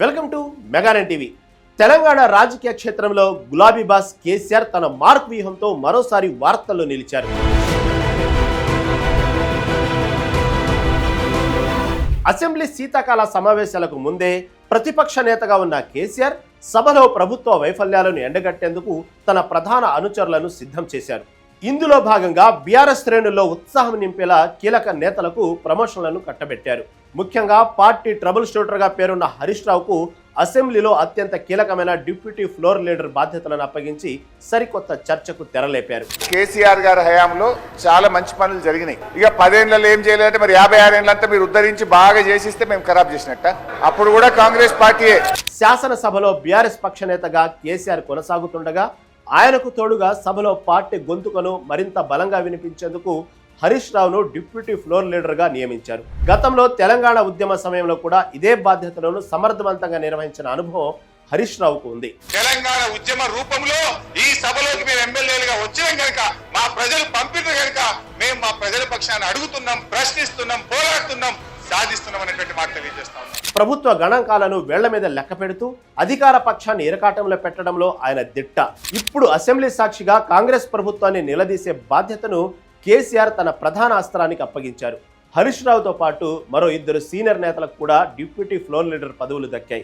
Welcome to మెగానన్ TV. Telangana రాజకీయ క్షేత్రంలో గులాబీ బాస్ కేసీఆర్ తన మార్క్ వ్యూహంతో మరోసారి వార్తల్లో నిలిచారు. అసెంబ్లీ శీతాకాల సమావేశాలకు ముందే ప్రతిపక్ష నేతగా ఉన్న కేసీఆర్ సభలో ప్రభుత్వ వైఫల్యాలను ఎండగట్టేందుకు తన ప్రధాన అనుచరులను సిద్ధం చేశారు. ఇందులో భాగంగా బీఆర్ఎస్ శ్రేణుల్లో ఉత్సాహం నింపేలా కీలక నేతలకు ప్రమోషన్లను కట్టబెట్టారు. ముఖ్యంగా పార్టీ ట్రబుల్ షూటర్గా పేరున్న హరీష్ రావుకు అసెంబ్లీలో అత్యంత కీలకమైన డిప్యూటీ ఫ్లోర్ లీడర్ బాధ్యతలను అప్పగించి సరికొత్త చర్చకు తెరలేపారు. కేసీఆర్ గారి హయాంలో చాలా మంచి పనులు జరిగినాయి. ఇక 10 ఏళ్లలో ఏం చేయలేదంటే మరి 56 ఏళ్ళంతా మీరు ఉద్ధరించి బాగా చేసిస్తే మేము ఖరాబ్ చేసినట్ట. అప్పుడు కూడా కాంగ్రెస్ పార్టీయే. శాసనసభలో బీఆర్ఎస్ పక్ష నేతగా కేసీఆర్ కొనసాగుతుండగా ఆయనకు తోడుగా సభలో పార్టీ గొంతుకను మరింత బలంగా వినిపించేందుకు హరీష్ రావును డిప్యూటీ ఫ్లోర్ లీడర్ గా నియమించారు. గతంలో తెలంగాణ ఉద్యమ సమయంలో కూడా ఇదే బాధ్యతలను సమర్థవంతంగా నిర్వహించిన అనుభవం హరీష్ రావుకు ఉంది. తెలంగాణ ఉద్యమ రూపంలో ఈ సభలోకి మేము ఎమ్మెల్యేలుగా వచ్చినాం కనుక మా ప్రజలు పంపిన కనుక మేము మా ప్రజల పక్షాన్ని అడుగుతున్నాం, ప్రశ్నిస్తున్నాం, పోరాడుతున్నాం, సాధిస్తున్నాం అనేటువంటి మాట తెలియజేస్తా ఉన్నాం. ప్రభుత్వ గణాంకాలను వేళ్ల మీద లెక్క పెడుతూ అధికార పక్షాన్ని ఇరకాటంలో పెట్టడంలో ఆయన దిట్ట. ఇప్పుడు అసెంబ్లీ సాక్షిగా కాంగ్రెస్ ప్రభుత్వాన్ని నిలదీసే బాధ్యతను కేసీఆర్ తన ప్రధాన అస్త్రానికి అప్పగించారు. హరీష్ రావుతో పాటు మరో 2 సీనియర్ నేతలకు కూడా డిప్యూటీ ఫ్లోర్ లీడర్ పదవులు దక్కాయి.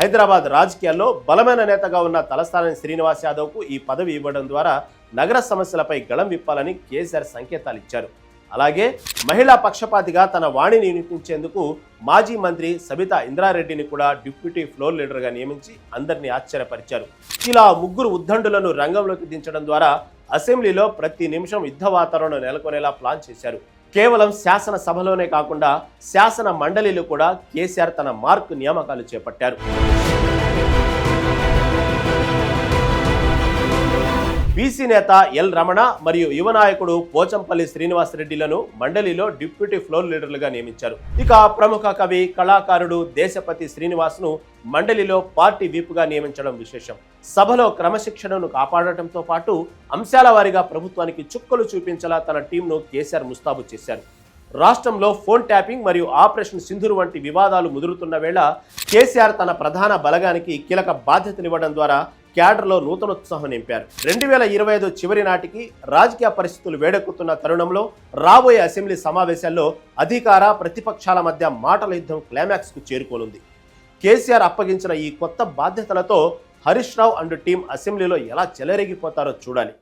హైదరాబాద్ రాజకీయాల్లో బలమైన నేతగా ఉన్న తలసాని శ్రీనివాస్ యాదవ్కు ఈ పదవి ఇవ్వడం ద్వారా నగర సమస్యలపై గళం విప్పాలని కేసీఆర్ సంకేతాలు ఇచ్చారు. అలాగే మహిళా పక్షపాతిగా తన వాణిని వినిపించేందుకు మాజీ మంత్రి సబితా ఇంద్రారెడ్డిని కూడా డిప్యూటీ ఫ్లోర్ లీడర్గా నియమించి అందరినీ ఆశ్చర్యపరిచారు. ఇలా 3 ఉద్దండులను రంగంలోకి దించడం ద్వారా అసెంబ్లీలో ప్రతి నిమిషం యుద్ధ వాతావరణం నెలకొనేలా ప్లాన్ చేశారు. కేవలం శాసనసభలోనే కాకుండా శాసన మండలిలో కూడా కేసీఆర్ తన మార్క్ నియామకాలు చేపట్టారు. బీసీ నేత ఎల్ రమణ మరియు యువ నాయకుడు పోచంపల్లి శ్రీనివాస్ రెడ్డిలను మండలిలో డిప్యూటీ ఫ్లోర్ లీడర్లుగా నియమించారు. ఇక ప్రముఖ కవి, కళాకారుడు దేశపతి శ్రీనివాస్ ను మండలిలో పార్టీ వీపుగా నియమించడం విశేషం. సభలో క్రమశిక్షణను కాపాడటంతో పాటు అంశాల వారీగా ప్రభుత్వానికి చుక్కలు చూపించేలా తన టీంను కేసీఆర్ ముస్తాబు చేశారు. రాష్ట్రంలో ఫోన్ ట్యాపింగ్ మరియు ఆపరేషన్ సింధూర్ వంటి వివాదాలు ముదురుతున్న వేళ కేసీఆర్ తన ప్రధాన బలగానికి కీలక బాధ్యతనివ్వడం ద్వారా క్యాడర్లో నూతనోత్సాహం నింపారు. 2025 చివరి నాటికి రాజకీయ పరిస్థితులు వేడెక్కుతున్న తరుణంలో రాబోయే అసెంబ్లీ సమావేశాల్లో అధికార ప్రతిపక్షాల మధ్య మాటల యుద్ధం క్లైమాక్స్ కు చేరుకోనుంది. కేసీఆర్ అప్పగించిన ఈ కొత్త బాధ్యతలతో హరీష్ రావు అండ్ టీం అసెంబ్లీలో ఎలా చెలరేగిపోతారో చూడాలి.